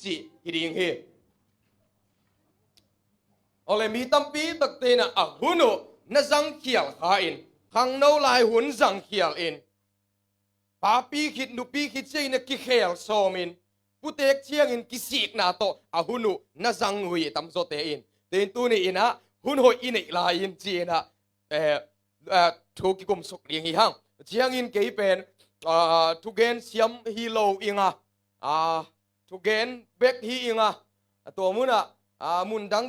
จีฮิดิงเฮเอาเลยมีตั้มปีตักเตนะอ่ะหุ่นน่าจังเขียลขาอินขังโนลายหุ่นจังเขียลอินป้าปีคิดนุปีคิดเจนะกิเขียลโซมินผู้เตกเชียงอินกิสิกนาโตอ่ะหุ่นน่าจังหุยตั้มโซเตอินเตนตัวนี้อินะหุ่นหอยอินอีลายอินจีนะทุกกุมสุกเรียงอีหังเชียงอินเกยเป็นทุกเกนเสียมฮีโร่อิงทุกเกนเบกฮีอิงตัวมุนมุนดัง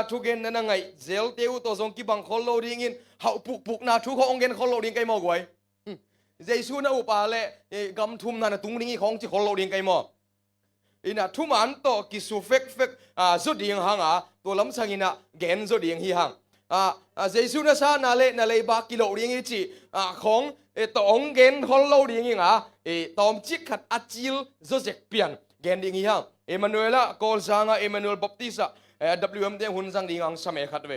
ทุกเกนนั่นไงเซลเตวตัวทรงกิบังคอลโลดิงอินเขาปุกนาทุกของเกนคอลโลดิงไกมอกไว้เจสูน่ะอุปาเลกำทุ่มนั่นตุงดิงของที่คอลโลดิงไกมออินะทุมันโตกิสุเฟกสุดดิงหังตัวลำสังอินะเกนสุดดิงฮีหังเจสูน่ะซานาเลบากิโลดิงอิจิของตองเกนคอลโลดิงอิงตอมจิกขัดอาจิลโจเซกเปียนเกนดิงฮีหังเอมานูเอลกอลซางเอมานูเอลบัพติสWM เดหุ่นสังดิงังสมัยขัดเว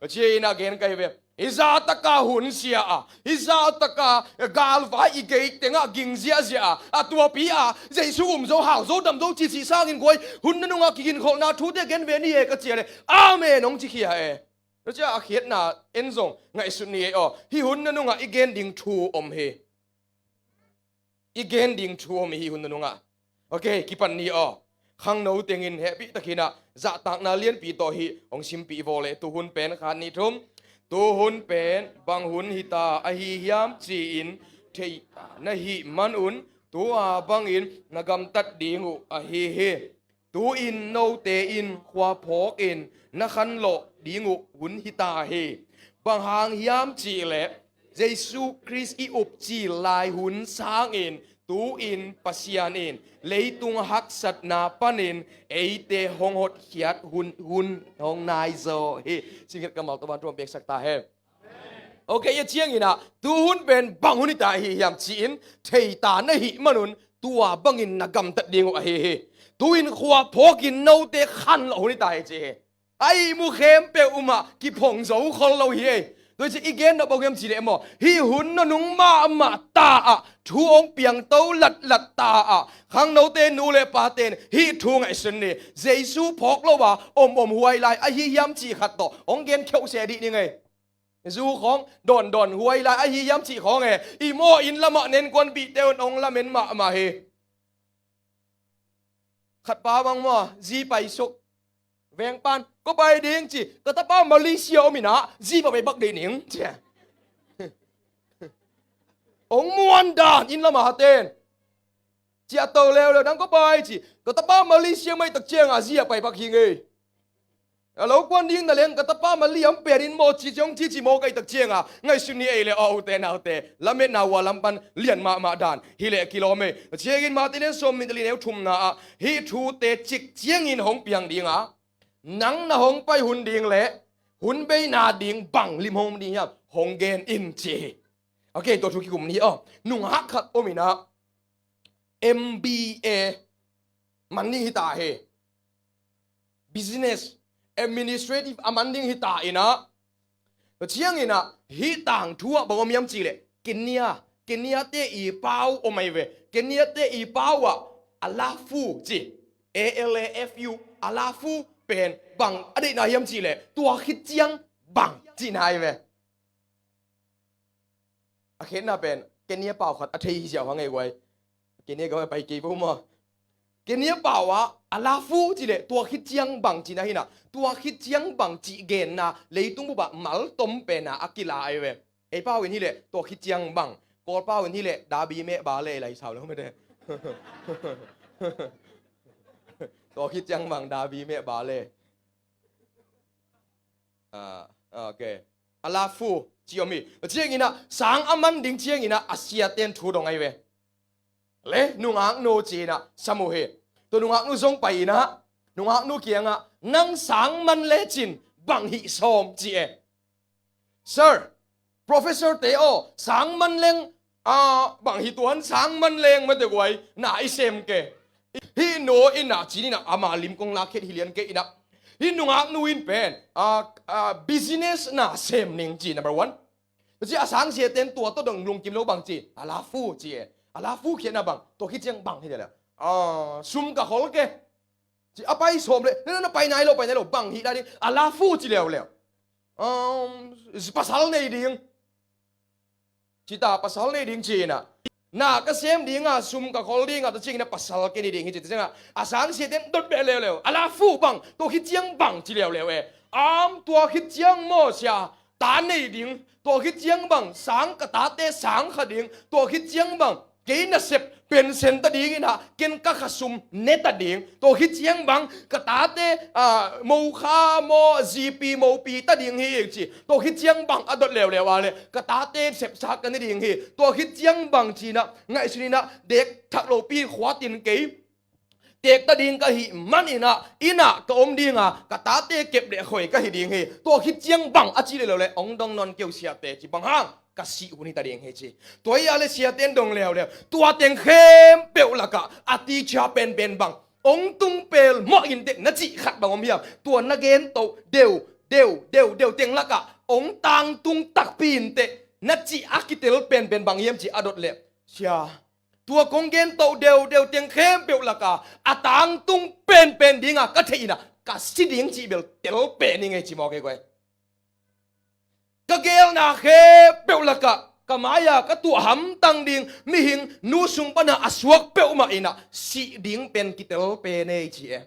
เชียน่ะเกนไกเวอิซาตะกาหุ่นเสียอิซาตะกากาลฟ้าอีเกย์เต็งกิงเสียตัวปีเจสูมโซหาวโซดำโซจิตสีสร้างกินกวยหุ่นนั่นงกินคนน่าทุเตเกนเวนี่ก็เจียเลยอาเมนองจิเขียแล้วจะอาเขียนน่ะเอ็นซงไงสุดนี้ฮิหุ่นนั่นงอีเกนดิงทูอมเฮอีเกนดิงทูอมฮิหุ่นนั่นงโอเคกิปันนี้ขังโนเตงินเฮปิตะกินะจะตักนาเลียนปีโตหิองชิมปีโวเลตุหุนเป็นขันนิทุมตุหุนเป็นบางหุนหิตาอหิยามจีอินเทนะหิมันอุนตัวบางอินนกำตัดดิงูอหิเฮตูอินโนเตอินควาพอกอินนักขันโลดิงูหุนหิตาเฮบางหางยามจีเลเยซูคริสต์อีอุบจีลายหุนสางอินตูอินปัสยานอินเลยตุงหักสัตนาปันอินเอเตหงหดเขียดหุนหงนายโซเฮสิ่งที่กำลังตะวันรวมเบกสักตาเฮโอเคยเชียงอินะตูหุนเป็นบังหุนตาเฮียมจีนเทตานะหิมนุนตัวบังอินนักกำตัดเดียงเฮตูอินขวาพอกินโนเตขันหุนตาเฮเจไอมุเข้มเปอุมากิพงโซคนเราเฮโดยจะอีกเกนเราบอกยังจีเลมฮิหุนนนุงมาตาทูองเปียงโตลัดตาขังโนเตนูเลปาเตนฮิทูงไอสนเนเจสูพอกเราว่าอมหวยลายไอฮิยามจีขัดต่อองเกนเขียวเสดีนี่ไงจูของดอนหวยลายไอฮิยามจีของไงอีโมอินละมะเน้นกวนบีเตวนองละเมนมาเฮขัดป้าบังมอจีไปสุกเวงปันก็ไปดิ้งจีก็ถ้าป้ามาเลเซียมีนะจีไปบักเดนิงเจ้าองมวนดานอินละมาเตนเจ้าโตแล้วดังก็ไปจีก็ถ้าป้ามาเลเซียไม่ตักเจียงจีไปบักฮิงแล้วกวนดิ้งนั่นเองก็ถ้าป้ามาเลี้ยงเปรินโมจีจงจีโมกันตักเจียงไงสุนีเอเลเอาเตละเมนาวาลัมปันเลียนมาดานฮิเลกิโลเมเชียกินมาเตนสมมิดลีเนวทุมนาฮิทูเตจิกเจียงอินหงเปียงดิ้งนังนะหงไปหุ่นดิ่งเละหุ่นไปนาดิ่งบังลิมหงดิ่งครับหงเกนอินเจโอเคตัวทุกกลุ่มนี้นุ่งฮักขัดโอมินะ MBA มันนี่ฮิตาเฮ Business Administrative มันนี่ฮิตาอินะแต่เชียงอินะฮิต่างทั่วบอกว่ามียมจีเลยกินเนียเตอีเป้าโอไม่เวกินเนียเตอีเป้าอัลลาฟูจี ALAFU อัลลาฟูเป็นบังอดีตนายมจีเลยตัวคิดเจียงบังจีนายไหมอาเคนน่ะเป็นเกเนียเปล่าขัดอาทิตย์เสียวว่าไงไว้เกเนียก็ไปกี่ปุ่มอ่ะเกเนียเปล่าวะอาลาฟูจีเลยตัวคิดเจียงบังจีนายน่ะตัวคิดเจียงบังจีเกนน่ะเลยตุ้งบุบะมัลต้มเป็นน่ะอากิลาไอเว้ไอเป้าเวนที่เลยตัวคิดเจียงบังกอลเป้าเวนที่เลยดาบีเมบาเล่ไรสาวแล้วไม่ได้ตัวคิดจังบังดาบีเมบาเล่โอเคอาลาฟูจิโอมีเจียงอินะสังอามันดิ่งเจียงอินะอาเซียเตียนทูดงไอเวเล่นุงอักโนจีนะสมุเฮตัวนุงอักนุซงไปนะนุงอักนุเกียงนังสังมันเลจินบังฮิซอมจีเอ Sir Professor Teo สังมันเลงบังฮิตวนสังมันเลงมันเด็กไว้น่าไอเซมเกฮิโนอินะจีนี่นะอามาลิมกงลาเคฮิเลียนเกอินะฮินุงอักนูอินเป็นbusiness น่ะเซมนิงจี number one จีอาสังเสียเต็นตัวต้นลุงกิมโลบังจีอาลาฟูจีอาลาฟูเขียนนะบังตัวคิดยังบังที่เดียวซุ่มกับฮอลเก อาไปสมเลยนั่นไปไหนเราบังฮีได้ดิอาลาฟูจีแล้วpasal này ding cita pasal này ding cina na ka sem ding sum ka khol ding ta ching na pasal ke ni ding hi chinga asang se den dot be leo ala fu bang to hi chiang bang chi leo am tua hi chiang mo sia ta nei ding to hi chiang bang sang ka ta te sang kha ding to hi chiang bang ke na sep pen sen ta ding ina ken ka khasum ne ta ding to hi chiang bang ka ta te mo kha mo gp mo pi ta ding hi chi to hi chiang bang adot lew ale ka ta te sep sa ka ni ding hi to hi chiang bang chi na ngai sini na dek thak lo pi khwa tin ke tek ta ding ka hi manina ina ka om dinga ka ta te kep de khoi ka hi ding hi to hi chiang bang a chi le ong dong non keu sia te chi bang hang ka si uni ta ding he chi toy ale sia ten dong le tua teng khem peu la ka ati cha pen bang ong tung pel mo in te na chi khat bang om hiam tua na gen to deu teng la ka ong tang tung tak pin te na chi akitel pen bang hiam chi adot le sia tua kong gen to deu teng khem peu la ka atang tung pen dinga ka theina ka si ding chi bel tel pen ni ngai chi mo ke koi ka gel na khe peu la ka kamaya ka tu ham tang ding mi hing nu sung pana aswak peu ma ina si ding pen kitel pe nei chi e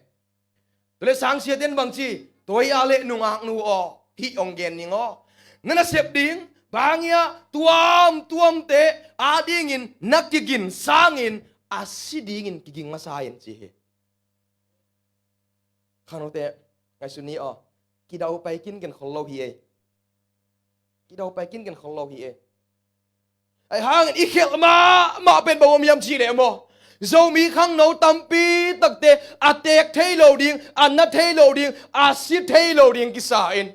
le sang sia den bang chi toy ale nu ngak nu o hi ong gen ni ngo nana sep ding bangia tuam te adingin nakigin sangin asidingin kiging masayin chi he khanote ngai suni o kidau pai kin gen kholo hi e kidau pai kin gen kholo hi e ai hang i khel ma pen bawm yam chi le mo zo mi khang no tampi takte atek thei lo ding anna thei lo ding asit thei lo ding ki sa in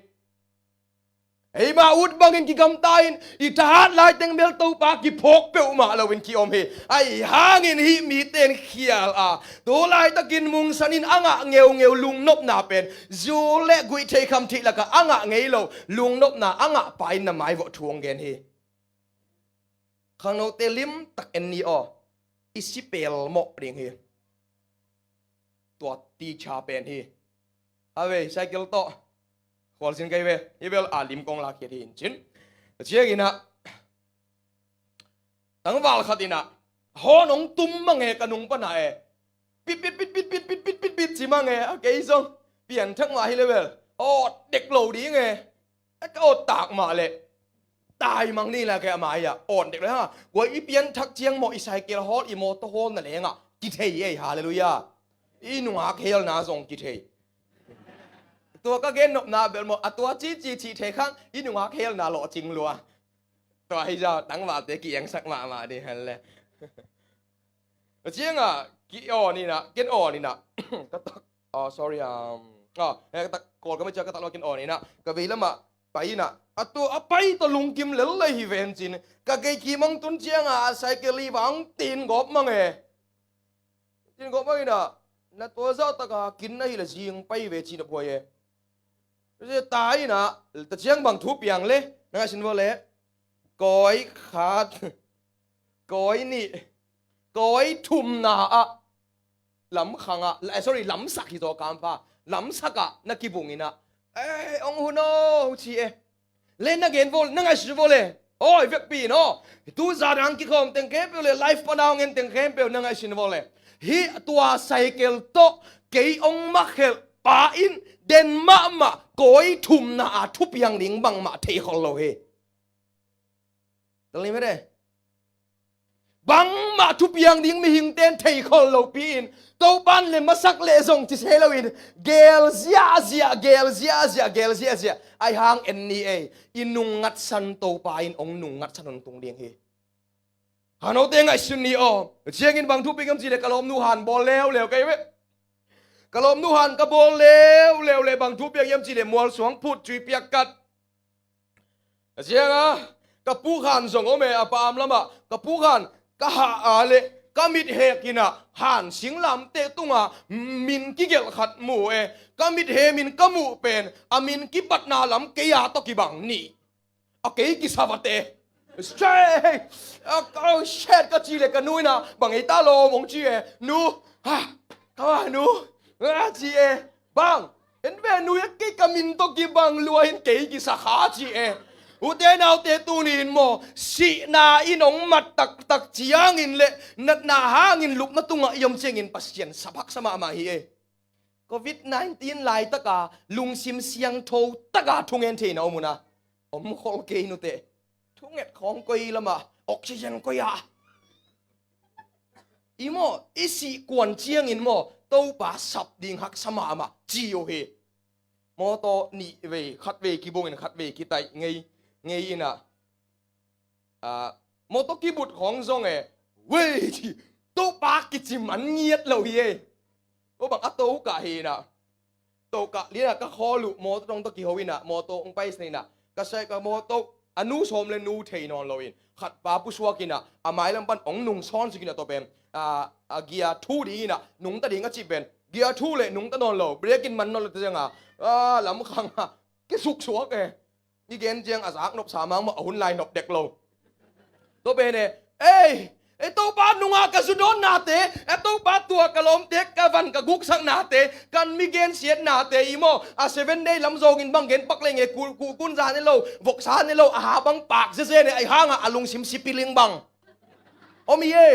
ei ma ut bangin ki gam tain i thahat lai teng mel to pa ki phok pe ma lawin ki om he ai hangin hi mi ten khial to lai takin mung sanin anga ngeu lung nop na pen zu le gui thei kham thi la ka anga ngei lo lung nop na anga pai na mai vo thuang gen he khang no te lim tak en ni o isipel mo ring he to ti cha pen he ave cycle to khol sin kai ve ibel alim kong la khit hin chin chiagina tang wal khatina honong tum mange kanung pana e pit chi mange a ke song pian thak ma hi level o dek lo di nge ka o tak ma le tai mang ni la ke ma ya on dek le ha wo i pian thak chiang mo i cycle hol i mo to hol na le nga ki thei e hallelujah i nu a khel na song ki theiตัวก็เกณฑ์นบนาเบลโมอัตัวจีเทข้างอินุงาเคลนาหล่อจริงลัวตัวให้เจ้าตั้งว่าเตกี้ยังสักมาดิฮันเลยเจียงกี่อ๋อนี่นะเกณฑ์อ๋อนี่นะก็ตักsorryก็ตักโกลก็ไม่เจอก็ตักเราเกณฑ์อ๋อนี่นะก็ไปแล้วมาไปนะตัวไปตัวลุงกิมเล่เลยฮิเวนจินก็เกย์ขี่มังตุนเจียงใส่เกลีบังตีนกบมังตีนกบมังนะนั่นตัวเจ้าตะกากินได้ละจิงไปเวจีนพวยจะตายนะแต่เชียงบางทุบอย่างเลยนะฉันว่าเลยก้อยขาดก้อยนี่ก้อยทุ่มนาลำขังsorry ลำสักที่ตัวการฟ้าลำสักนักกีบุงินะองหุ่นโอ้ชีเล่นนักเกนวอลนักไอชิวอลเลยโอ้ยเวกปีนตูจารังกิคอมเต็งเกมเปเลยไลฟ์ปนาวเงินเต็งเกมเปลนักไอชิวอลเลยฮีตัวไซเคิลโตเกยองมักเฮลปาอินเดนมาก้อยทุ่มนาทุบยังลิงบังมาเทคอลโลเฮตรงนี้ไม่ได้บังมาทุบยังลิงไม่หิงเต้นเทคอลโลปีนตัวบ้านเลยมาสักเลซงที่เฮโลวีนเกลเซียไอหางเอ็นนี่อินุงงัดสันตัวปายองนุงงัดสันตรงเดียงเฮฮานเอาเตงไอซุนนี่เชียงอินบังทุบไปกันจีเด็กกะลมนูหันบอลแล้วไกลเว้กะลมนูหันกะบอลแล้วเลยบางทุบยังยำจีเดมัวสวงพูดจุยเปียกกัดเชียงกะปูขันส่งโอเมอปามละมะกะปูขันกะหาเลกะมิดเฮกินะหันสิงลำเตตุงมินกิเกลขัดหมู่กะมิดเฮมินกะหมู่เป็นมินกิปัดนาลำเกียตอกิบังนี่เกยกิสาวเตใช่เช็ดกะจีเลกะนุยนะบางไอตาโลมงจีนูก็ว่านู chị e bang en ve nu cái kamin to ki bang lua hin ke ki sa kha chị e u te nào te tu nin mo si na inong mat tak tak chiang in le nat na hangin lup na tunga yom cheng in pasien sapak sama ma hi e COVID-19 lai taka lung sim siang tho taka thungen the na omuna khol ke nu te thunget khong koi lama oxygen ko ya imo isi kwan chiang in mo to pa sap ding hak sama ma chi yo he mo to ni ve khat ve ki bong in khat ve ki tai ngei ngei ina mo to ki but khong zong e we to pa ki chi man nghiet lo hi có bằng ato cả hi na to cả lý là các kho lụ mô trong to kỳ hậu na mô tô ông bay này na các sai các mô tô anu som lên nu thầy non loin khát ba pu suwa kina amai lam ban ong nung son sikina to ben gia thu đi na nung ta đi ngắt chi ben gia thu le nung ta non lo breaking man non lo te janga lam khang cái suk suwa ke ni gen jeng azak nop samang ma hun lai nop dek lo to ben ne ê ito pa nunga kasudon nate ito pa tua kalom tek kavan kaguk sang nate kan migen siet nate imo 7 day lam zogin bang gen pakleng e kun za ne lo vok sa ne lo ha bang pak se ne ai hanga alung sim sipiling bang omi ye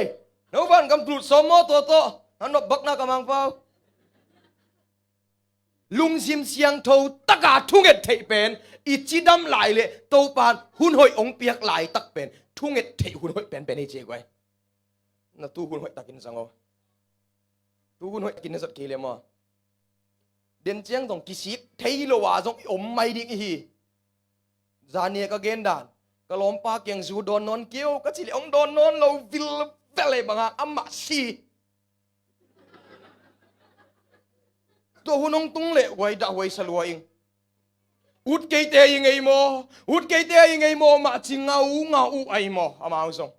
no ban kam tlut somo to ano bak na kamang pao lung sim siang tho taka thunget thei pen ichidam lai le to pan hun hoi ong piak lai tak pen thunget thei hun hoi pen ei che kwai na tu hun hoi takin sango tu hun hoi kin zat kile ma den chiang dong kisik thei lo wa jong om mai ding hi zania ka gen dan ka lom pa kyang zu don non kêu ka chi ong don non lo vil vele banga amma si to hunong tung le wai da wai salwa ing ut ke te ing ei mo ut ke te ing ei mo ma chi ngau ai mo ama song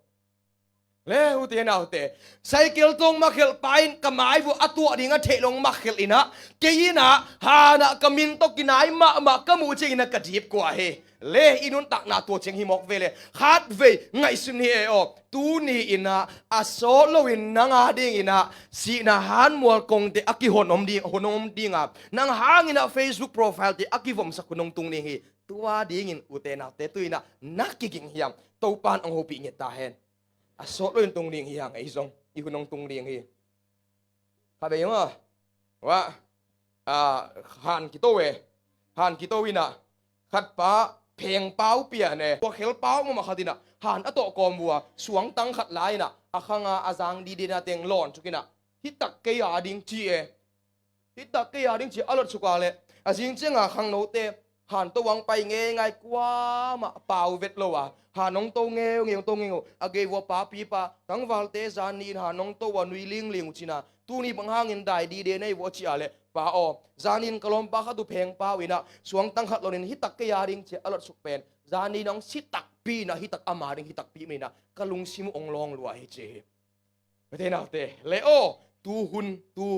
le u te nào te cycle tong ma khel pain kamai bu atua dinga thelong ma khel ina ke ina ha na kamin to kinai ma kamu che ina kadip kwa he le inun tak na to cheng hi mok vele khat ve ngai sun hi e o tu ni ina aso lo in nanga ding ina si na han mol kong te aki honom dinga nang hang ina Facebook profile te aki vom sakunong tung ni hi tua ding in u te na te tu ina nakiging hiam to pan ang hopi nge ta hen aso lo in tung ding hi hang ai zong i hunong tung ding hi ka be ma wa han ki to wina khat pa phèn bao pia ne ko khel bao ma khadina han ato kom bua suang tang khat lai na akhanga azang di na teng lon chukina hitak ke ya ding chi e hitak ke ya ding chi alot chuka le azing chenga khang no te han to wang pai nge ngai kwa ma pau vet lo wa hanong to nge age wo pa pi pa tang wal te zan ni hanong to wa nui ling china tu ni bang hangin dai di de nei wo chi ale pa o zanin kalom pa kha tu pheng pa wina suang tang khat lonin hitak ke yaring che alot suk pen zani nong sitak pi na hitak amaring hitak pi mina kalung sim ong long lua hi che te na te le o tu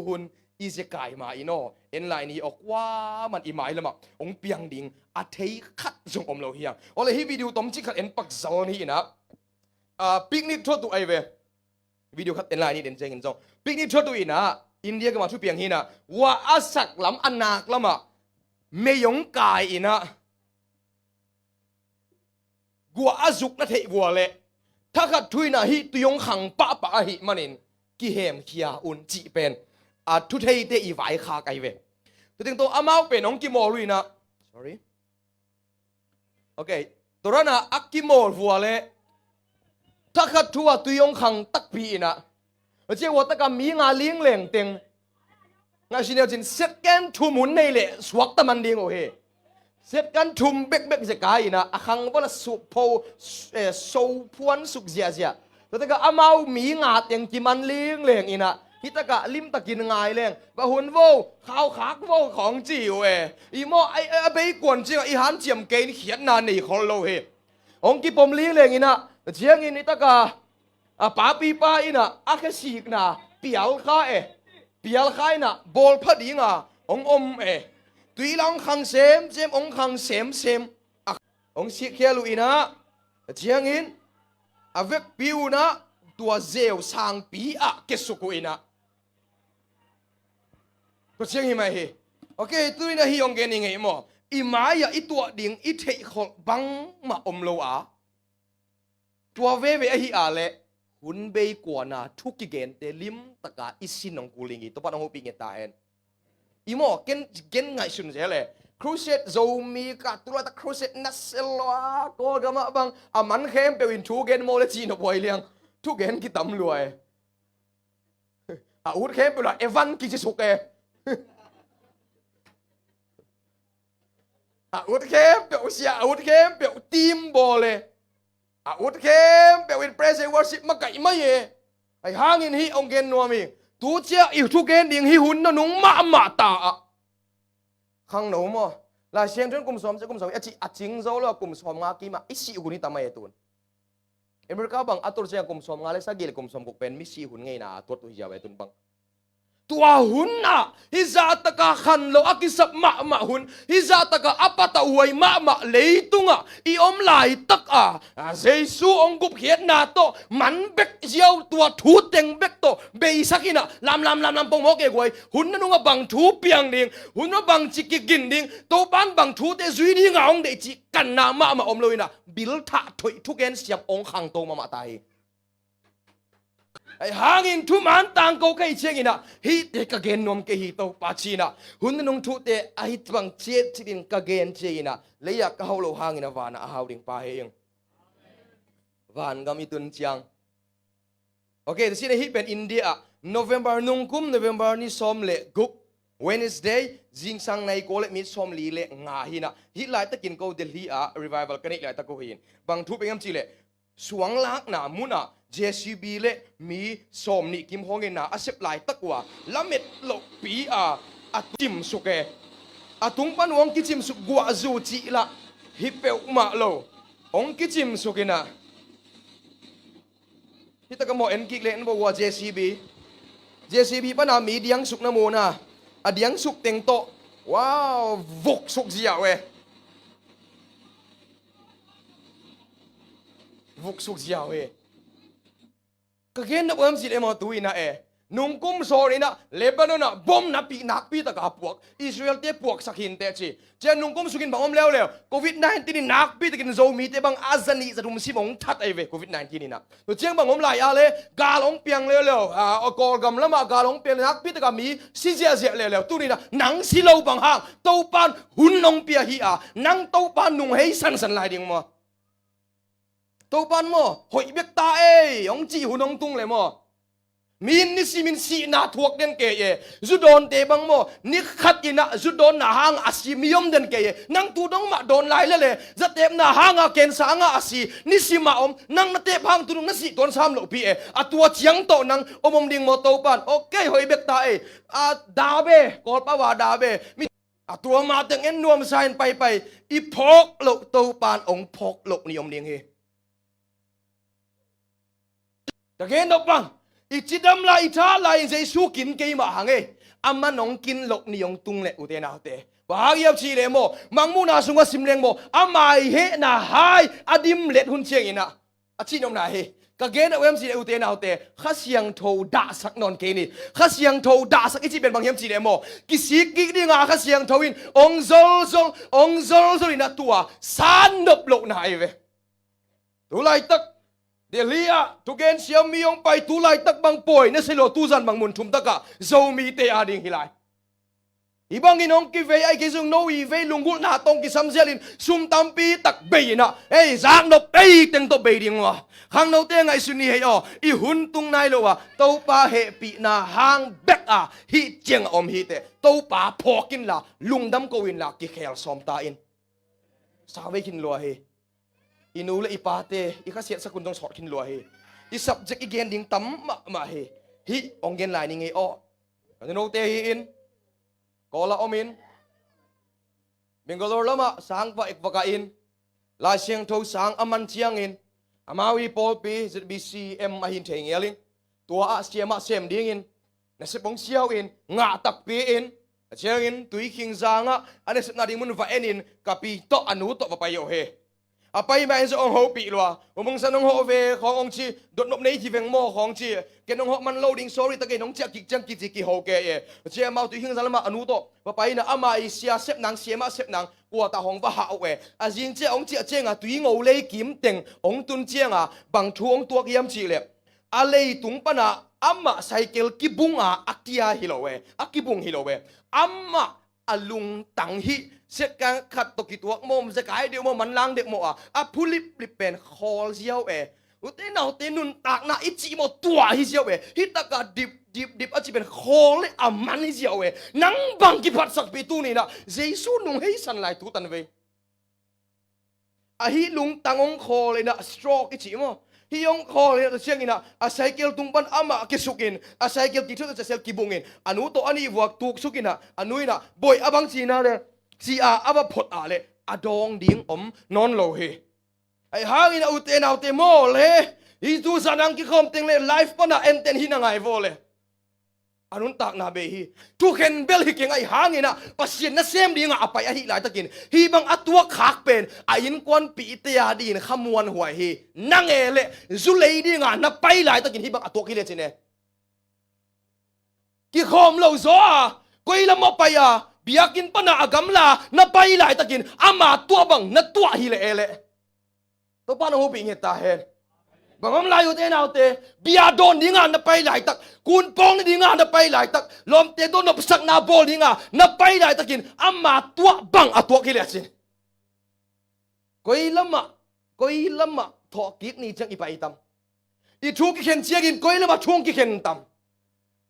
hun ize kai ma ino en lai ni okwa man i mai lama ong piang ding a thei khat jong om lo hiang ole hi video tom chi khat en pak zal ni na picnic thot tu ai ve video khat en lai ni den jeng in jong picnic thot tu ina India ka ma thu piang hi na wa asak lam anak lama meyong kai ina gua azuk na thei bua le thakat thui na hi tuyong khang pa hi manin ki hem khia un chi pen thu thei te i vai kha kai ve tu ting to amau pe nong ki mo lui na sorry okay torana akimol bua le thakat thua tuyong khang tak pi ina che wo ta ka mi nga ling leng teng nga sinel jin set ken thu mun nei le suak ta man ding o he set kan thum bek je ka ina akhang bola su po so puan suk zia ta ka amau mi nga teng ki man ling leng ina hitaka lim takin ngai leng ba hun wo khao khak wo khong chi o e i mo ai be kwon chi i han chiam ke ni khian na nei khol lo he ong ki pom ling leng ina chiang in itaka pa pi pa ina akasik na pial kha ina bol phadi nga ong tui lang khang sem ong khang sem ong si khelu ina chiang in avek piu na tua zeu sang pi a kesuku ina ตัวเชียงหิมะเฮโอเคตัวนี้นะฮิองเกนิงไงหมออีหมายอะอีตัวดิ่งอีเทขบังมาอมโลอาตัวเวเวฮิอาเลหุ่นเบยกว่านาทุกกิเกนเตลิมตะกาอิสินองกูลิงอีตัวปนองหูปิงเงตาเอ็นอีหมอเกนไงสุนเจเลยครูเซตโซมีกัดตัวตะครูเซตนัสเซลวาโกกามะบังอามันเข้มเปวินทูเกนโมเลจีนบอยเลียงทุกเกนกิตำรวยอุดเข้มเปล่าเอวันกิจิสุกเออุดเข้มเปล่าเสียอุดเข้มเปล่าทีมบอลเลยอุดเข้มเปล่าวินเพรสเซวอร์ชิปมาไก่ไม่เย่ไอ้ห่างอินฮีองเกนนัวมีตูเจ้าอิวทุกเกนดิ่งฮีหุ่นนุ่งมาตาข้างหนูมั้งลาเชียงจนกุมสมจะกุมสมอาจิงโซแล้วกุมสมงากีมาอิสิอุนี่ทำไมตุนเอเมริกาบังอัตุรเชียงกุมสมงาเลสักกี่กุมสมกุเป็นมิสิหุ่นไงนะตัวตุยาวไอ้ตุนบังตัวหุ่นน่ะฮิซาตะกะขันโลอากิสับมาหุ่นฮิซาตะกะอัปตะหวยมาเลยตุงอ่ะอีอมไหลตักเจสูองกุบเขียนนาโตมันเบกเจียวตัวทูเต็งเบกโตเบยสักินะลำปงโมเกกวยหุ่นนั่นนุ่งบังทูเปียงดิ่งหุ่นนั่นบังจิกิกินดิ่งโตปันบังทูเตซุยดิ่งอ่างเดจิกันนามาอมเลยนะบิลทะถอยทุกเอ็นเสียบองขังโตมาตายไอ้หางอินทุมันต่างกูแค่เชียงอินะฮิตกะเกนนมเกฮิโตปัจจินะหุ่นนุ่งทุเตไอ้บังเจ็ดที่ดินกะเกนเชียงอินะเลยอยากเขาโลหางอินะวานะหาวดิ่งปาเฮงวานก็มีตุนเจียงโอเคที่นี่ฮิเป็นอินเดีย November นุ่งกุม November นี่ซ้อมเละกุก Wednesday จิงสังในโกเลมีซ้อมลีเละงาหินะฮิไลตะกินกูเดลีrevival กันอีกหลายตะกูหินบางทุบเองจีเละสวงลักนามุนะJCB เละมีซ้อมนี่กิมฮงเงินนะอาเซปหลายตะกว่าละเม็ดโลปีอาจิมสุเกอาตุงปันวงกิจิมสุกกัวจูจิละฮิเปอุมาโลองกิจิมสุกินะที่ตะกมอเอ็นกิเล่นบอกว่า JCB ปะนามีเดียงสุกน้ำมูนะเดียงสุกเต็งโตว้าววกสุกเสียววกสุกเสียวก็เห็นนะว่ามันสิเอ็มตัวน่ะนุ่งกุมโซนี่นะเลบานอนนะบอมนับปีนักปีตะกับพวกอิสราเอลเตะพวกสักหินเตะจีเจ้านุ่งกุมสุกินบังอมแล้วโควิด-19นี่นักปีตะกินโซมีเตะบังอาซานีจะดุมซิมงทัดไอเวโควิด-19นี่นะตัวเจ้าบังอมหลายอะไรกาลงเปียงแล้วกอลกำละมากาลงเปียงนักปีตะกับมีซิเจียแล้วตัวนี้นะหนังสิโลบังหางเต้าปานหุ่นนงเปียฮีนังเต้าปานนุ่งให้สันลายดิ่งมั้งเต้าปานมั้งหอยเบกตาองจีหุ่นนงตุงเลยมั้งมินนี่สิมินสีนาทวกเด่นเกยจุดโดนเตบังโมนี่ขัดอินะจุดโดนนาหางอาศิมิยมเด่นเกยนังตูดงมาโดนไล่เลยจะเตบนาหางเกณฑ์สางอาศินี่สิมานังนาเตบหางตูดงนั่นสิโดนซ้ำหลบพี่ตัวเจียงโตนังมดิ่งโมโตปันโอเคหอยเบกตาดาเบกอลปาวาดาเบมีตัวมาตึงเอ็นนวมไซน์ไปอีพกโลโตปันองพกโลนิยมดิ่งเฮจะเห็นดอกปังอีจิดำลายท่าลายใจสู้กินเกยมาหังอามันน้องกินหลกนิยงตุงเละอุเทนาเตว่าเยียบชีเลโมมังมูนาสุงว่าสิมเลงโมอาไม่เฮนาหายอดิมเล็ดหุ่นเชียงอินะอาชีนมนาเฮกะเกนเอาเอ็มชีเลอุเทนาเตข้าเสียงโทด่าสักนอนเกนี่ข้าเสียงโทด่าสักอีจิเป็นบางเยียบชีเลโมกิสิกิกดีงาข้าเสียงโทอินองโซลอินะตัวสานนบโลกนาเอเวตัวไรตักเดี๋ยวเลียทุกเกณฑ์เสียมีองไปตุไลตักบางป่วยนั่นสิโลตุจันบางมุนทุมตะกะโซมีเตอาดิงฮิไลอีบางกินองกิเวไอกิซุงโนอีเวลุงกุนาตงกิซัมเซลินซุมตัมปีตักเบยนะจางนบเต็งตัวเบยดิงวะข้างโนเตงไอซุนีเฮออีหุ่นตุงนายโลวะเต้าปาเฮปีนาหางเบกฮิเจียงอมฮิเตเต้าปาพอกินละลุงดำโกวินละกิเคลซอมตาอินสาวเวกินลัวเฮอินูเลอีปาเตอีข้าเสียสกุลต้องสอดขินลัวเฮอี subject อีเกนดิ่งตั้มมาเฮฮิองเกนลายนี่ไงอ้ออันนู้นเตฮิอินกอลาอมินเบงกอลอร์ละมาสังปะอีกวะกาอินลายเสียงทูสังอามันเชียงอินอามาวีปอลปีจะบีซีเอ็มมาหินเทงเอลิงตัวอาเซียมาเซมดิ่งอินนั่นสิบองเชียวอินงาตักปีอินเชียงอินตุยคิงจางอันนี้สิบนาดิ่งมุนว่าเอ็นอินกับปีโตอนุโตว่าไปโยเฮ ไปมาจะองหัวปีลัวมึงสนองหัวเวขององชีดดนบในที่เวงโมของชีเกนองหัวมันโลดิ้งสอรี่ตะเกนองเจ้ากิจังกิจิกิหัวเกยเจ้ามาตุหิงสันมาอนุโตไปนะอามาอิเสียเสพนังเสียมาเสพนังกัวตาหงว่าหาเวอาจิงเจ้าองเจ้าเจ้าตุยงเอาเลยกิมเต็งองตุนเจ้าบังทูองตัวกิมชีเลยอะไรตุงปนะอามาไซเคิลกิบุงอักยาฮิโลเวอักกิบุงฮิโลเวอามาอลุงตังฮิเสกการขัดตกิตัวมมสกายเดียวมันล้างเด็กโมพูลิปลิเป็นคอลเซียวอุตนเอาเตนุนตากนาอิจิโมตัวฮิเซียวฮิตากาดิบอาจจะเป็นคอลเลยอามันฮิเซียวนังบังกิพัดสักปีตูนี่นะเจสุนุงให้สันไลทุตันเวฮิลุงตังองคอเลยนะสโตรกอิจิโมฮิยองคอเลยนะเชียงอินะไซเคิลตุงปันอามากิสุกินไซเคิลกิชุจะเซลกิบุงินอนุโตอันนี้วักตุกสุกินะอนุยนะบอยอบังจีนาเลยซีอาบพดเลยอดองดิ้งนอนโลเฮไอหางอินะอุเตนเอาเตโมเลยฮิตูสันังกิคอมเต็งเลยไลฟ์ปนะเอ็นเต็นฮินังไงโวเลยอนุนตักนาเบฮีทุกเห็นเบลฮิเก่งไอหางอินะปัสเซียนน่ะเซมดิ้งอ่ะไปไอฮิหลายตะกินฮีบังอัตัวขากเป็นไอยินกวนปีเตียดีนขมวนหัวฮีนั่งเอเลจุเลยดิ้งอ่ะน่ะไปหลายตะกินฮีบังอัตัวกิเลสเนี่ยกิคอมเราโซ่กุยละมอไปbiakin pa na agam la na pailai takin ama tua bang na tua hile ele to pa na hubing heta hen bangam layo te na te bia don dinga na pailai tak kun pong dinga na pailai tak lom te do no sak na bol dinga na pailai takin ama tua bang atua hile sin koi lama tho kik ni chang ipai tam I thu ki khen chia gin koi lama thung ki khen tam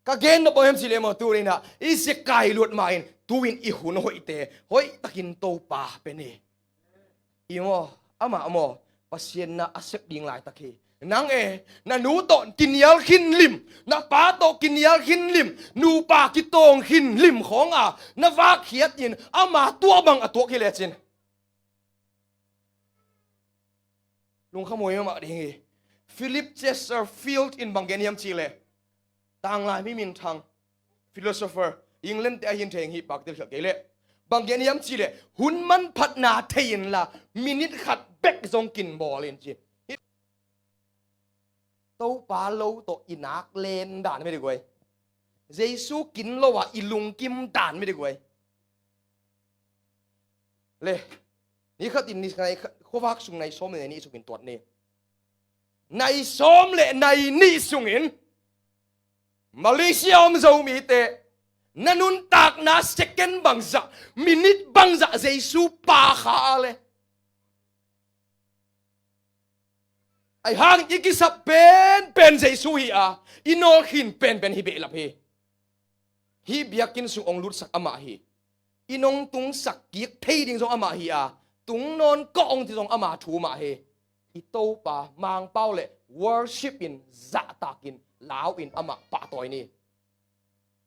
ka gen no bohem sile mo tu ina ise kai lut main tuwin ihun hoi te hoi takin to pa peni imo ama amo pasien na asep ding lai takhi nang na nu ton kinyal khin lim na pa to kinyal khin lim nu pa ki tong khin lim khong na wa khiat in ama tua bang ato ki le chin lung khamoi ma ding Philip Chesterfield in Bangeniam Chile tang lai mi min thang philosopher England te hin theng hi pak te khak le Bangeniam Chile hun man phat na thein la minute khat bek zong kin bol in chi to pa lo to inak len dan me de goi Jesu kin lo wa ilung kim dan me de goi le ni khat in ni kai kho wak sung nai som ne ni su kin tot ni nai som le nai ni sung in Malaysia zo mi te nanun tak na second bangza minute bangza Jesu pa kha le ai hang ikisa pen Jesu hi inol khin pen hi be la phe hi biakin su ong lut sak ama hi inong tung sak kiek thei ding song ama hi tung non ko ong ti song ama thu ma he I to pa mang pau le worship in za takin lao in ama pa toy ni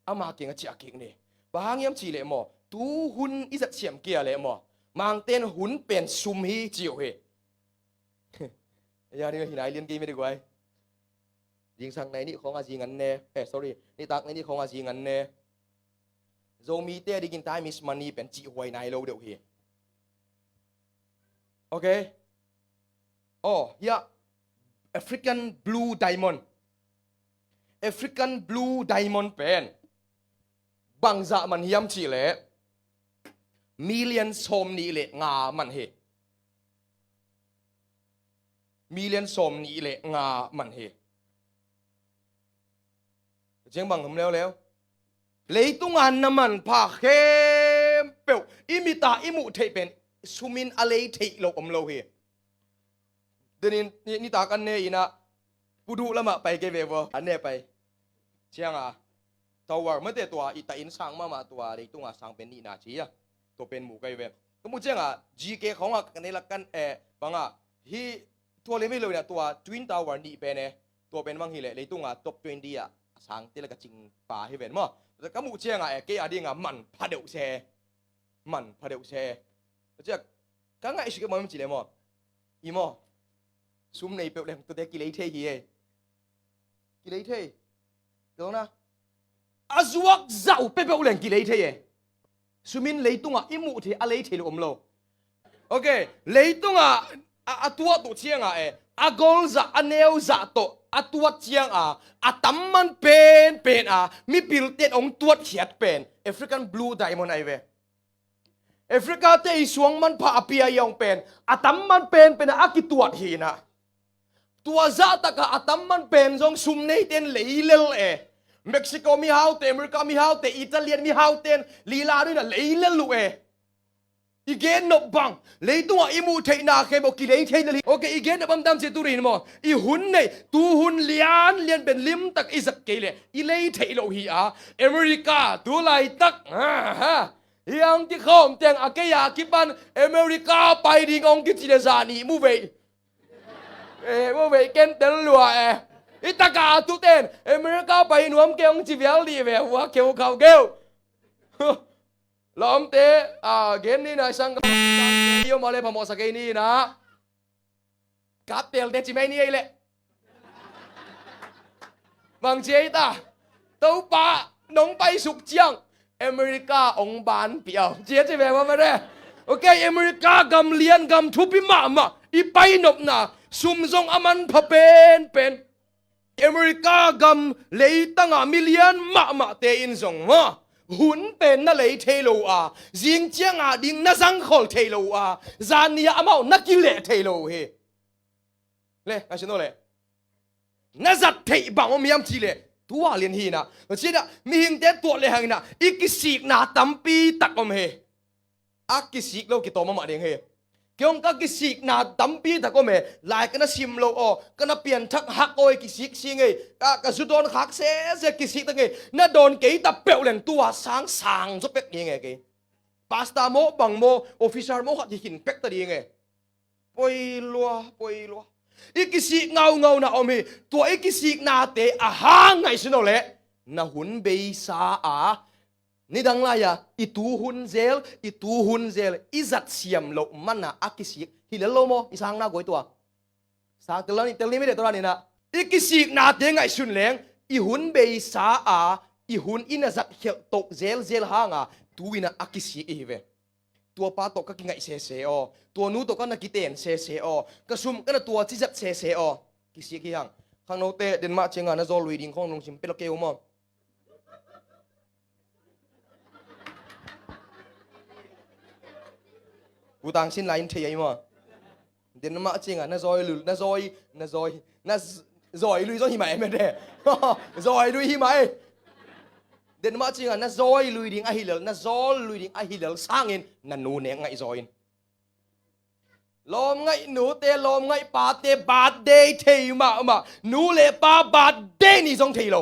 ama king chia king ni bang yam chi le mo tu hun izat siam kia le mo mang ten hun pen sum hi chiu he ya ni hinai lien ki me de goi jing sang này ni khong a jing an ne sorry ni tak này ni khong a jing an ne zo mi te di kin time is money pen chi hoi nai lo deu hi okay oh yeah African blue diamond African blue diamond pen bangza man hiam chi le million som ni le nga man he million som ni le nga man he jeng bang hum leo leitung an naman pha khem peu imita imu thei pen sumin alei thei lo lo he denin ni ta kan ne ina pudu lama pai ke vevo ane pai chiang tower mate tua ita in sang ma tua leitung sang pen ni na chi to pen mu kai ve ko mu chiang gk khong kan ne la kan banga hi tua le me lo na tua twin tower ni pen ne to pen mang hi le leitung top 20 sang te la ka ching pa hi ven mo ka mu chiang ke ading man pha deu se chia ka ngai shi ke mo chi le mo i mo sum nei pe lem to te ki lei the hi ki lei the đúng na azuak zau pe pe ulen ki lei the sumin leitunga imu the a lei the lo okay leitunga ตัวตุเชียงกอลจะอันเนวจะโตตัวเชียงตั้มมันเป็นมีปิลเต็ดองตัวเขียดเป็นแอฟริกันบลูไดมอนด์ไอเวแอฟริกาเตยสวงมันพาเปียยองเป็นตั้มมันเป็นอากิตัวหีนะตัวจะตะกะตั้มมันเป็นจงซุมในเต็นเลยเลลเม็กซิโกมีฮาวเตอเมริกามีฮาวเตอิตาเลียนมีฮาวเตนลีลาด้วยนะเลยเลลลูอีเกนนบบังเลยตัวอิมูเทนาเคบอกกิเลเทนลีโอเคอีเกนนบบังดำเจตุรินมออีหุ่นเนี่ยตูหุ่นเลียนเป็นลิมตักอิสักเกเลอีเลยเทโลฮีอเมริกาตัวไลตักฮะยังที่เขาเตียงอาเกียกิบันอเมริกาไปดีงงกิจิเดซานีมูเวมูเวเกนเตลลัวอีตากาตุเตนอเมริกาไปนวมเกงจิเวลดีเวหัวเขียวเขาเกลล้อมเตะเกมนี้นะสังกัดเดียวมาเลยพมสักนี้นะกัดเตลเตจิไม่นี่เลยบางเจ้าตาตัวป้าน้องไปสุกเจียงอเมริกาองบานเปียวเจี๊ยบจะแบบว่าไม่ได้โอเคอเมริกากำเลียนกำทุบพิมาอีไปนบนาซุ่มซงอามันพะเป็นอเมริกากำเลยตั้งมิลเลียนมาเตอินซงหุ่นเป็นนั่นเลยเทโลจิงเจียงดิ่งนั่งสังขลเทโลจานนี้อามานักกิเลเทโลเฮเล่อาชิโนเล่นั่งจัดเทบังมีอัมทีเล่ตัวเลียนฮีนะเช่นมีหิงเตตัวเลยหังนะอีกิสิกนาตั้มปีตักอมเฮอากิสิกเราคิดตัวมาเด้งเฮเกี่ยงกับกิสิกนาตั้มปีตักอมเฮลายกันนะซิมโลกันนะเปลี่ยนทักฮักโอยกิสิกสิงเฮก็สุดโดนฮักเสกิสิกตั้งเฮน่าโดนเกยตับเปลวแหลงตัวสางจะเป็กยังไงเกยพาสต้าโมบังโมออฟฟิศาร์โมขัดหินเป็กตัวยังไงปอยลัวอีกิสิกเงานะอมเฮตัวอีกิสิกนาเตะหางไงสิโนเล่นะหุ่นเบสานี่ดังไรอีตูหุ่นเซลอีจัดเสียมโลมันนะอากิสิกฮิเลโลโมอีสังน่ากลัวตัวสังเตลนี่ไม่ได้ตัวนี้นะอีกิสิกนาเตไงสุนแรงอีหุ่นเบสาอีหุ่นอินะจัดเขียวตกเซลหางตูอินะอากิสิกอีเวตัวป้าตกก็กินไงเซตัวนู้ตกก็นักกิเตนเซกระซุ่มก็น่ะตัวที่จัดเซกิสิกยังข้างโนเตเดนมาร์กเชียงนะโซลุยดิ้งของลงชิมเปลเกลมอกูต่างชิ้นไลน์เทียมั้งเดินมาจริงน่ะซอยลุยซอยหิมะไม่ได้ซอยลุยหิมะเดินมาจริงน่ะซอยลุยดิ่งอะฮิเลน่ะซอยลุยดิ่งอะฮิเลสร้างเองน่ะหนูเนี่ยไงซอยลมไงหนูเตะลมไงปาเตะบาดเดย์เทียมาหนูเล่ปาบาดเดย์นี่ทรงเทียโล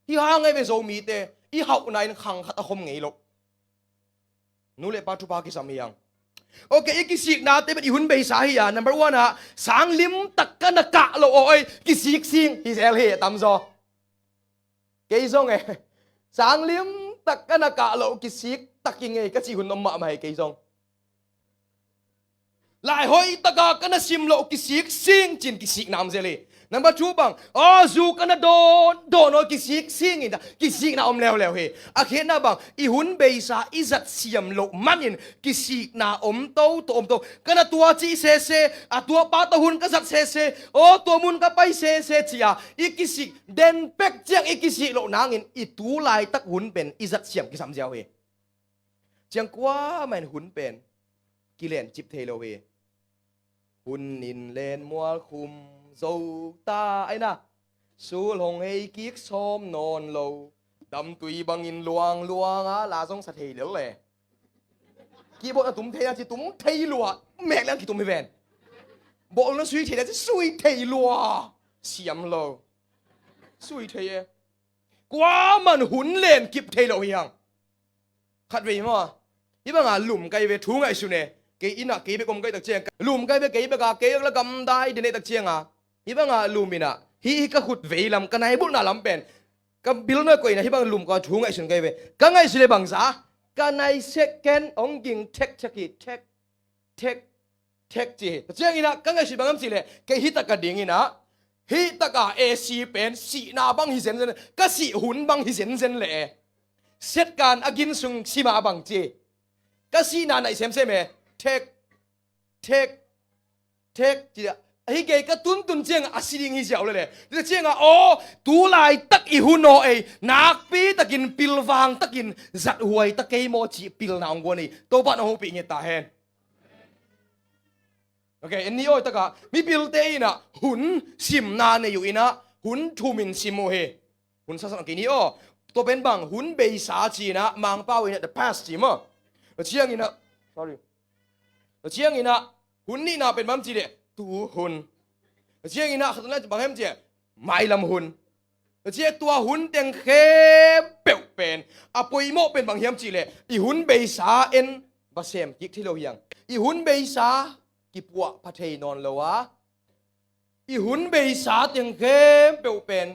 ที่ห้างไงเป็นโซมีเตะอีหอกนายขังขัดอคมไงโลนูเลปาทุปากิสามียังโอเคอีกิสิกนาเตเป็นอีหุ่นเบสาฮีย number one สังลิมตักกันกะโลโอ้ยกิสิกซิงฮิเซลเฮตามซอเกยซงสังลิมตักกันกะโลกิสิกตักยังไงก็สิหุ่นนมมาให้เกยซงลายหอยตะกะกันซิมโลกิสิกซิงจินกิสิกนามเซลีnumber two บังจูกันโดนกิสิกซิงอินกิสิกนาอมแล้วเฮอาเคนะบังอีหุ่นเบสาอิจัดเสียมโลมันอินกิสิกนาอมโตกันตัวจีเซตัวป้าตะหุ่นก็จัดเซตัวมุนก็ไปเซจีอีกิสิกเดนเป็กเจียงอีกิสิกโลนางอินอีตูลายตักหุ่นเป็นอิจัดเสียมกิสามเจ้าเฮเจียงกว่ามันหุ่นเป็นกิเลนจิบเทโลเฮหุ่นนินเลนมัวคุมโซตาไอ้น่ะสู้ลงให้กิ๊กซ้อมนอนโลดำตุยบังอินลวงลาซงสะเทียเหลือเลยกี่บอกตุ้มเทียจิตุ้มเทียลัวแม่แล้วกี่ตุ้มไม่แวนบอกแล้วสุยเทียจะสุยเทียลัวเสียมโลสุยเทียกว่ามันหุ่นเล่นกิบเทียโลยังขัดเวมั้งยี่บังหลุมไกเวทุ่งไอสุเน่เกย์อินะเกย์ไปกลมเกย์ตักเชียงหลุมไกเวเกย์ไปกาเกย์แล้วกำได้เดนตักเชียงฮิบังลุมินะฮิก็ขุดเวลำกันไหนบุญน่าลำเป็นกับบิลน้อยกว่านะฮิบังลุมก็ทุ่งไอสุนไกเวกันไงสุเลบังซากันไอเซกันองยิงเทคจีตักเชียงอินะกันไงสุบังสิเลเกย์ฮิตากระดิ่งอินะฮิตากาเอซีเป็นสีนาบังฮิเซนก็สีหุ่นบังฮิเซนเลยเซตการอากินซุงสีมาบังจีก็สีนาไหนเซมเมเทค เทคจีไอ้เกย์ก็ตุนเจียงอาศิริงฮิเจ้าเลยเจียงอ่ะโอ้ตูไลตักอีหุนโอเอนักปีตะกินปิลวางตะกินจัดหวยตะเกยโมจีปิลนางกวนี่ตัวบ้านเอาปีเงี้ยตาเห็นโอเคอันนี้โอ้ตะกะมีปิลเตยนะหุนซิมนาเนอยู่อินะหุนทูมินซิมโมเฮหุนสักกินี่โอ้ตัวเป็นบังหุนเบยสาจีนะมังเป้าอินะ the past จีมั้งเจียงอินะ sorry เจียงอินะหุนนี่นะเป็นบัมจีเดตูหุนเจียงอินะขนาดบางแห่งเจียไม่ลำหุนเจียตัวหุนเต็งเข้มเปียวเป็นอปุยโมเป็นบางแห่งจีเลยอีหุนเบยสาเอ็นบาเซมกิกที่เราเฮียงอีหุนเบยสากิปัวพัทเทนอนเลวะอีหุนเบยสาเต็งเข้มเปียวเป็น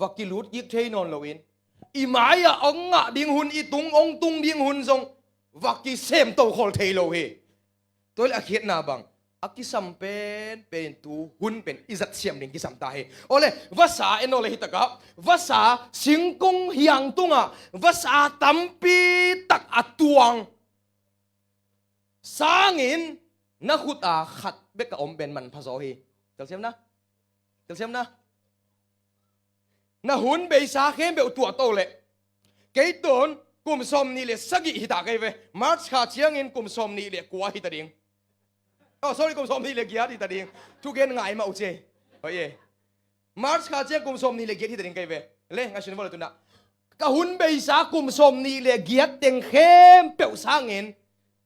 วักกิลุดยิกเทนอนเลวินอีหมายอะองอะดิ้งหุนอีตุงองตุงดิ้งหุนทรงวักกิเซมโตคอลเทโลเฮตัวละเขียนนาบังอักกิสัมเป็นตูหุนเป็นอิจัดเสียมดิ้งกิสัมตาเฮโอเลภาษาเอ็นโอเลฮิตะกับภาษาสิงคงเฮียงตุงอะภาษาตัมปีตักอัตวงสางินนักขุดอาขัดเบกอมเป็นมันภาษาเฮเจ้าเสียมนะเจ้าเสียมนะนะหุนเบยสาเข้มเบลตัวโตเลยเกยตุนกุมสมนี่เลยสักกี่ฮิตาเกยเวมาร์ชขาเชียงอินกุมสมนี่เลยกัวฮิตาดิงอ๋อ sorry กุมสมนี่เลยเกียร์ฮิตาดิงทุกเกนง่ายมาอุเจเฮ้ยมาร์ชขาเชียงกุมสมนี่เลยเกียร์ฮิตาดิงเกยเวเล่งั้นฉันบอกเลยตุนนะกะหุนเบยสากุมสมนี่เลยเกียร์เต็งเข้มเบลสางอิน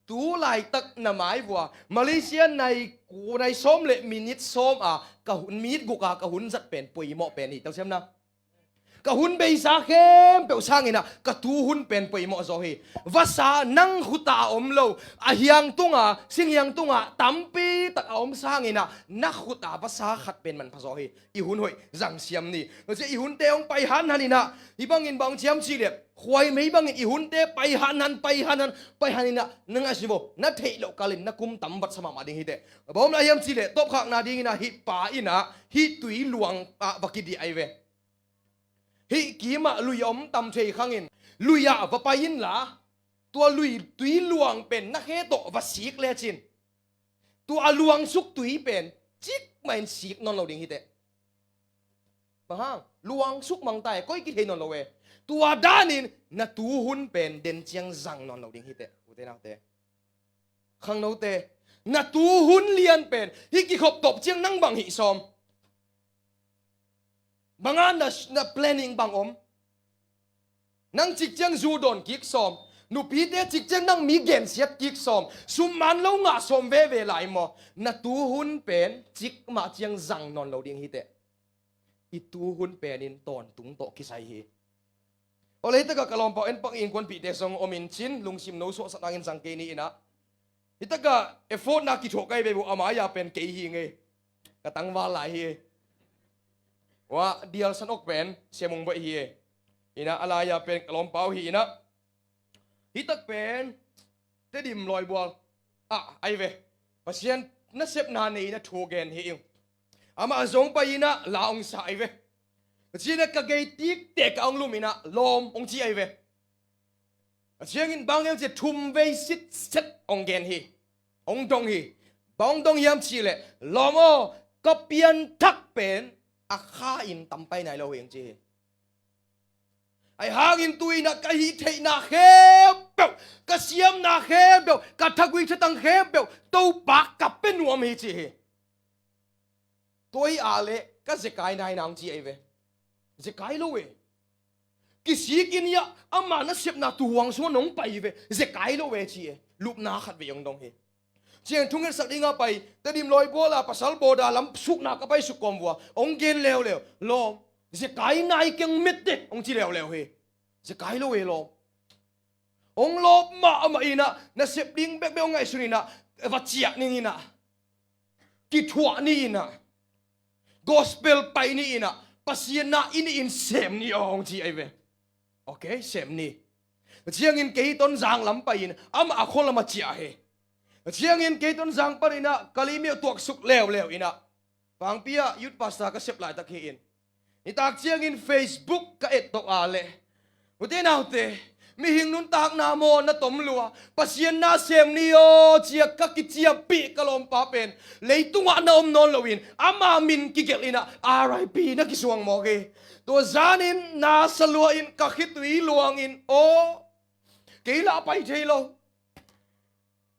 ตูไลตักน้ำไม้บัวมาเลเซียในกูในส้มเลยมินิทส้มกะหุนมินิทกุกกะหุนจัดเป็นปุยเหมาะเป็นนี่เจ้าเสียมนะกะหุนเบยสาเข้มเปียวสร้างอินะกะตูหุนเป็นไปหมอโซฮีภาษานังหุตาอมโลอะเฮียงตุงอ่ะสิงเฮียงตุงอ่ะตัมปีตะอมสร้างอินะนักหุตาภาษาขัดเป็นมันภาษาฮีอีหุนหอยจังเสียมนี่เราจะอีหุนเตองไปหันหันนี่นะอีบังอินบังเชียมชีเดียควายไม่บังอินอีหุนเตไปหันหันไปหันหันไปหันนี่นะนึงอาชิโบนัทเทโลกาลินนักกุมตัมบัดสมามาดิงฮิเตบ่มนาเฮียมชีเดียตบขักนาดิงนะฮิปาอินะฮิตุยหลวงวักิดีไอเวฮิกีมาลุยอมตำเทขังอินลุยอะวะไปยินละตัวลุยตุยลวงเป็นนักเฮโตวะสีกเลจินตัวลวงสุกตุยเป็นจิกมันสีกนอนเราดิ่งฮิเตบางลวงสุกมังไตก็อีกเทนอนเราเวตัวด้านินนัตูหุนเป็นเด่นเจียงจังนอนเราดิ่งฮิเตอุเตนาเตขังเราเตนัตูหุนเลียนเป็นฮิกิขบตบเจียงนั่งบังหิซอมบางอันนะ planning บางอมนั่งจิกเจงจูดอนกิกซอมนูปีเดจิกเจงนั่งมีเกนเสียกิกซอมสุมันเรางะซอมเวไหลมอนัตูหุนเป็นจิกมาเจียงจังนอนเราเดียงฮิเตอีตูหุนเป็นอินตอนตุงโตกิไซฮีโอเลยตะกะกะลอมปอเอ็นปังอินควนปีเดซองอมินชินลุงชิมโนโซสตางอินสังเกนี่นะฮิตะกะเอฟโฟนักกิโชไกเบบุอามายาเป็นเกฮีไงกะตังวาไหลฮีว่าเดียลสันอกเป็นเสียมงไปฮีอินะอะไรอย่าเป็นกลอมเปล่าฮีนะฮิตักเป็นเตดิมลอยบัวไอเวภาษานักเสพนานีนะทูเกนฮีอามาส่งไปนะลาองสายเวภาษานักกะเกยติกเตกองลุมินะลมองจีไอเวภาษาอินบางอย่างจะทุ่มเวสิตเซตองเกนฮีองดงฮีบางดงยามชีเลลมก็เปลี่ยนทักเป็นอาข้าอินตั้มไปไหนเราเองจีไอหางอินตุยนักกะฮิเทนักเฮเบลกะเสียมนักเฮเบลกะทักวิชตังเฮเบลตัวปากกับเป็นหัวมีจีตัวอีอาเล่กะจะกายนายนางจีไอเวจะกายโลเวกิสีกินยาอามานะเสียบนาตัวงสวนน้องไปเวจะกายโลเวจีลูกนาขัดเวียงดงเฮเจียงทุ่งเงินสักดิ่งไปแต่ดิมลอยบัวละภาษาโบดาลำสุกนักไปสุกกอมวัวองเกนเลวลมจะกายนายเก่งมิดเดองจีเลวเฮจะกายโลเวลมองลบมาอินะนะเสพดิ่งเบกเบงไงสุนินะวัดเจียนี่นะกิทวนี่นะกอสเปลไปนี่นะปัสยานะอินเซมนี่องจีไอเวโอเคเซมนี่เจียงอินเกยต้นจางลำไปอินอาคนละมาเจียเฮเชียงอินเกตุนสังปรินะกะลิมีตัวสุกเลวอินะฟังเปียยุดภาษากระเสพหลายตะเคียนนี่ตากเชียงอิน Facebook กะเอ็ดตกอาเลอุเตนเอาเต mi hing nun tak na mo na tom lua pasien na sem ni o chia ka ki chia pi kalom pa pen leitunga na non lowin ama min ki gelina RIP na kisuang mo ke to zanin na saluain ka khitui luangin o keila pai thelo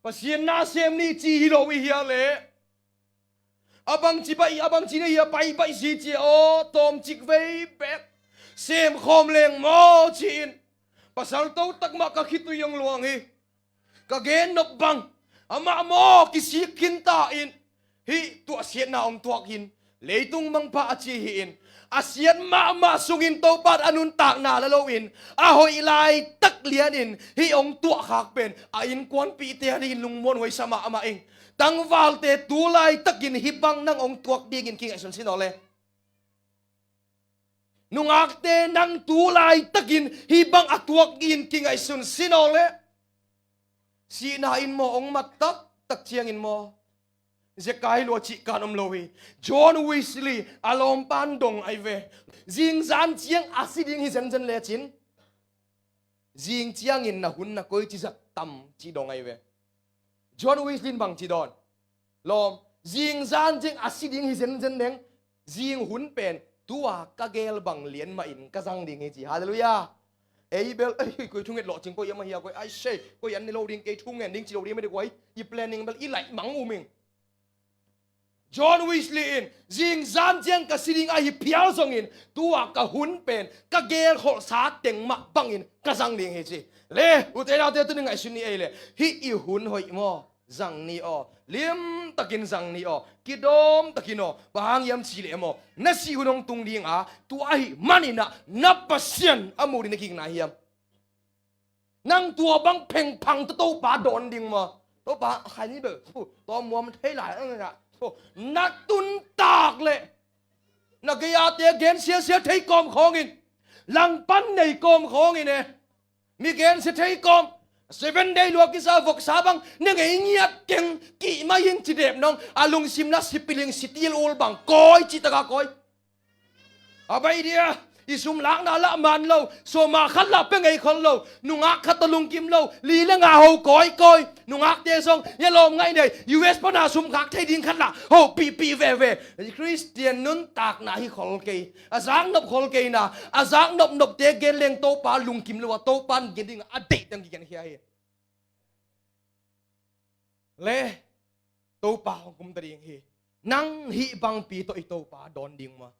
pasien na sem ni chi hilo wi hia le abang chi ne ya pai si chi o tom chik vei pek sem khom leng mo chin pasal to tak ma ka khitu yang luang hi ka gen nok bang ama mo ki si kin ta in hi tu asian na om tuak hin leitung mang pa achi hi in asian ma sungin to pat anun tak na la loin a hoi lai tak lian in hi ong tuak khak pen a in kwan pi te rin lung mon hoi sama ama ing tang wal te tu lai takin hibang nang ong tuak ding in king ason sinole nung akte nang tu lai takin hibang atuak in king ason sinole sinain mo ong matak tak chiang in mo Zekai lo chi kanom lowi John Wesley alom pandong ai ve jing zan chiang asiding hi zen le chin jing chiang in na hun na koi chi zak tam chi dong ai ve John Wesley bang chi don lom jing zan jing asiding hi zen neng jing hun pen tua ka gel bang lien ma in ka jang ding hi chi hallelujah Abel ai koi thunget lo ching ko yama hiya koi ai say koi an ni lo ding ke thungen ding chi lo ding me de koi I planning bal I lai mang u ming John Wesley in jing zan jeng ka siring a hi pial song in tua ka hun pen ka gel khol sa teng ma bang in ka jang ding hi chi le u te na te tu ngai sun ni ai le hi I hun hoi mo jang ni o lim takin jang ni o kidom takino bang yam chi le mo na si hunong tung ding a tu ai manina na pasien amuri na king na hiam nang tua bang peng pang to pa don ding mo to pa khai ni be to mo man thei lai na na tun tak le na gaya te gen sia thei kom khong in lang pan nei kom khong in ne mi gen se thei kom 7 day lo ki sa vok sa bang ne ngai ngiat keng ki ma yin chi dep nong alung sim na sipiling sitil ul bang koi chi ta ka koi abai dia isum lang na la man lo so ma khat la pe ngai khon lo nunga khatalung kim lo li la nga ho koi nunga te song ye lom ngai nei US pa na sum khak thai ding khat la ho pi ve Christian nun tak na hi khol ke azang nop khol ke na azang nop te gen leng to pa lung kim lo to pan gen ding a de dang gen hi le to pa kum ta ding hi nang hi bang pi to I to pa don ding ma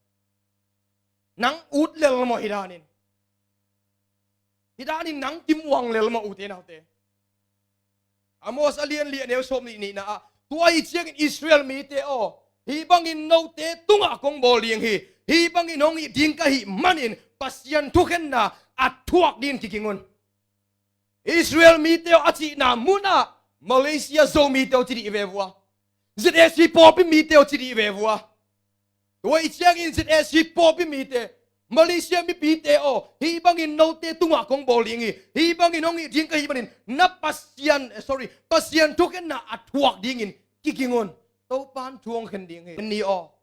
nang ut lel mo hidanin nang tim wang lel mo uten autte amos alien li ne som ni na tuai chiang in Israel mi te o hi bangin no te tunga kong boling hi bangin hong I ding ka hi manin pasian thuken na athuak din kikingun Israel mi te achi na muna Malaysia zo mi te chi di vevwa ZSC pop mi te chi di vevwa Wai chiang in ZSC pop mi te Malaysia mi pi te o hi bangin no te tunga kong boling hi bangin hong I ding ka hi manin na pasian thuken na athuak ding in kikingun to pan thuang khen ding ni o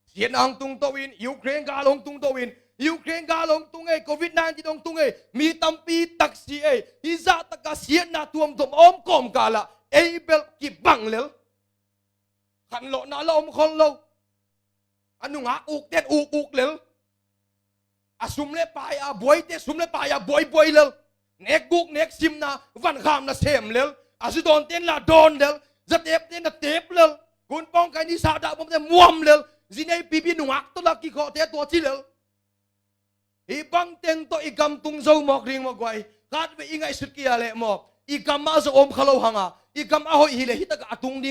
Sian ang tung to win Ukraine ga long tung to win Ukraine ga long tung ei COVID-19 dong tung ei mi tampi taksi ei iza taka sian na tuam tom om kom kala Abel ki banglel khan lo na lo om khol lo anu nga uk ten uk lel asum le pa ya boy te sum le pa ya boy lel nek guk nek sim na van kham na sem lel asu don ten la don lel zatep ten na tep lel kun pong kai ni sa da bom te muam lel zinai pipi nuak to la ki kho te to chi lel I bang teng to igam tung zo mok ring mo gwai kat be ingai sut ki ale mo igam ma zo om khalo hanga igam a hoi hi le hi ta atung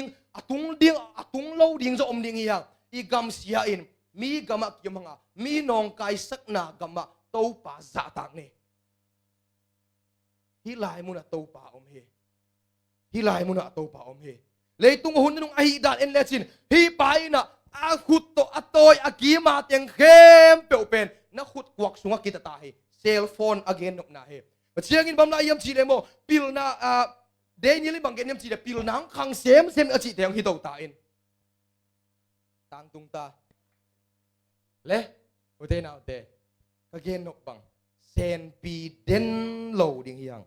lo ding zo om ding hi igam sia in mi gama ki manga mi nong kai sak na gama to pa za tak ne hi lai mu na to pa om he leitung hun nung ahi dan en lechin hi pai na a khut to atoy akima teng khem pe pen na khut kwak sunga kita ta he cell phone again nok na he chiang in bam la yam chi le mo pil na Daniel bang gen yam chi le pil nang khang sem a chi teng hi to ta in tang tung ta le ute na ute again nok bang sen pi den lo ding hiang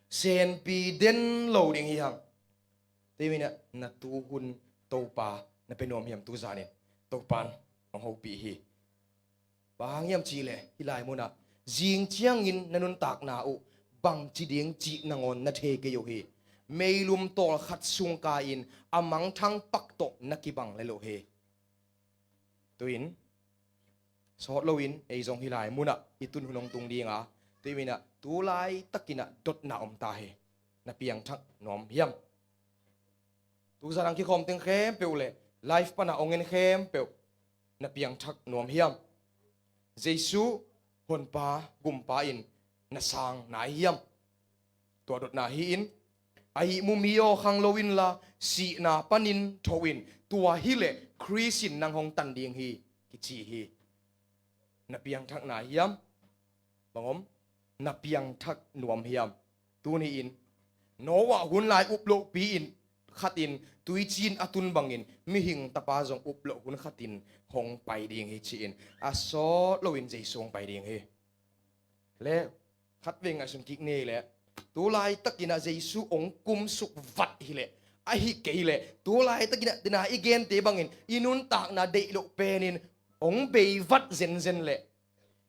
sen pi den lo ding hiang thế mình na tu hun tàu pa na pe nom hiam tu zanin tàu pan ong ho pi hi bang hiam chi le hilai mo na jing chiang in nanun tak na u bang chi ding chi nangon na the ke yo hi meilum tol khat sung ka in amang thang pak to nakibang le lo he tuin so lo in ei jong hilai muna itun hunong tung ding a tuina tu lai takina dot na om ta he na piang thak nom hiam tu zarang ki khom teng khem pe ule life pana ongen khem pe na piang thak nom hiam jesu hon pa gum pa in na sang na hiam to dot na hi in ai mumio khang loin la si na panin thowin tua hi le chrisin nang hong tan ding hi ki chi hi na piang thak na hiam bangom na piang thak nuam hiam tu ni in no wa hun lai uplo pi in khatin tui chin atun bangin mi hing tapa jong uplo hun khatin hong pai ding hi chi in a so loin jeisong pai ding hi le khat weng a sum kik ne le tu lai takina jesu ong kum suk vat hi le a hi ke le tu lai takina dina igen te bangin inun tak na de lo penin ong be vat zen zen le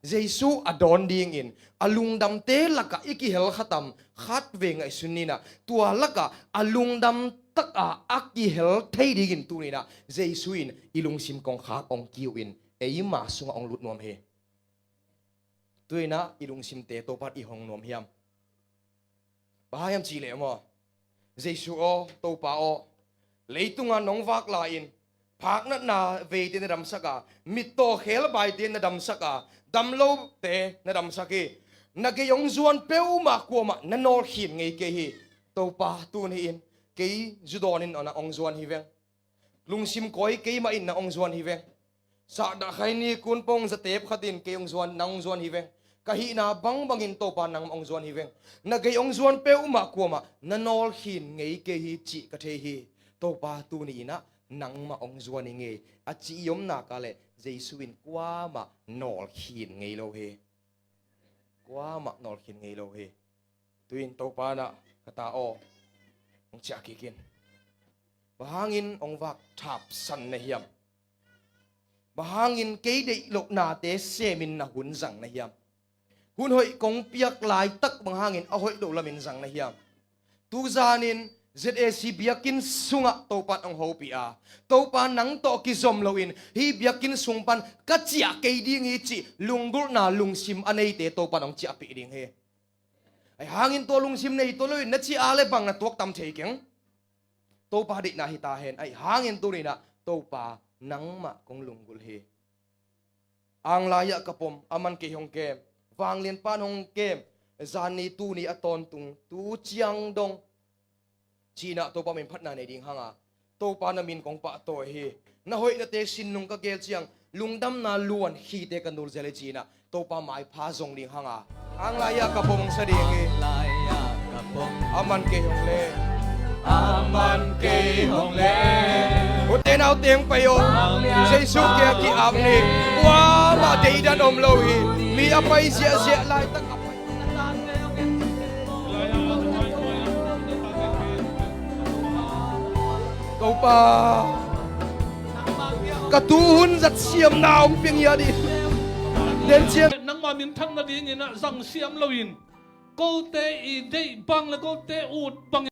jesu adon ding in alung dam te laka iki hel khatam khat weng ai sunina tua laka alung dam tak a aki hel thei ding in tunina jesu in ilung sim kong khak ong kiu in eima sunga ong lut nom he tuina ilung sim te to pat i hong nom hiam bahayam chi le mo jesu o to pa o leitunga nong wak la in phak na ve te na dam saka mit to khel bai te na dam saka dam lo te na dam saki na ge yong zuan peu ma ko ma na nor hin ngei ke hi to pa tu ni in ke judonin ona ong zuan hi veng lungsim koi ke ma in na ong zuan hi veng sa da khai ni kun pong za tep khatin ke ong zuan nang zuan hi veng kahi na bang bangin to pa nang ong zuan hi veng na ge ong zuan peu ma ko ma na nor hin ngei ke hi chi ka the hi to pa tu ni na nang ma ong zuan nge a chi yom na ka le jesuin kwa ma nol hin ngei lo he kwa ma nol hin ngei lo he tuin to pa na kata o ong cha kikin bahangin ong wak thap san na hiam bahangin ke de lok na te semin na hun zang na hiam hun hoi kong piak lai tak bahangin a hoi lo lamin zang na hiam tu zanin ZAC biakin sunga topat ang hopi a topa nang to ki zom loin hi biakin sungpan ka chia ke ding hi chi lungur na lungsim anei te topa nong chia pi ding he ai hangin to lungsim nei to loin na chi ale bang na tok tam thei keng topa di na hi ta hen ai hangin tu ni na topa nang ma kong lunggul he ang laya kapom aman ke hong kem wang lien pan hong kem zani tu ni aton tung tu chiang dong China to pa min phat na nei ding hanga to pa na min kong pa to hi na hoi na te sin nung ka gel chiang lungdam na luan hi te kanul zele China to pa mai pha zong ding hanga ang laya ka pong sa ding hi aman ke hong le o te nau teng pa yo jesu ke ki am ni wa ma dei dan om lo hi mi apai sia sia lai tak Kau pa katuhun zat siam naom ping ya di den chiang nang ma min thang na ding ina zang siam loin ko te i dei bang la ko te ut bang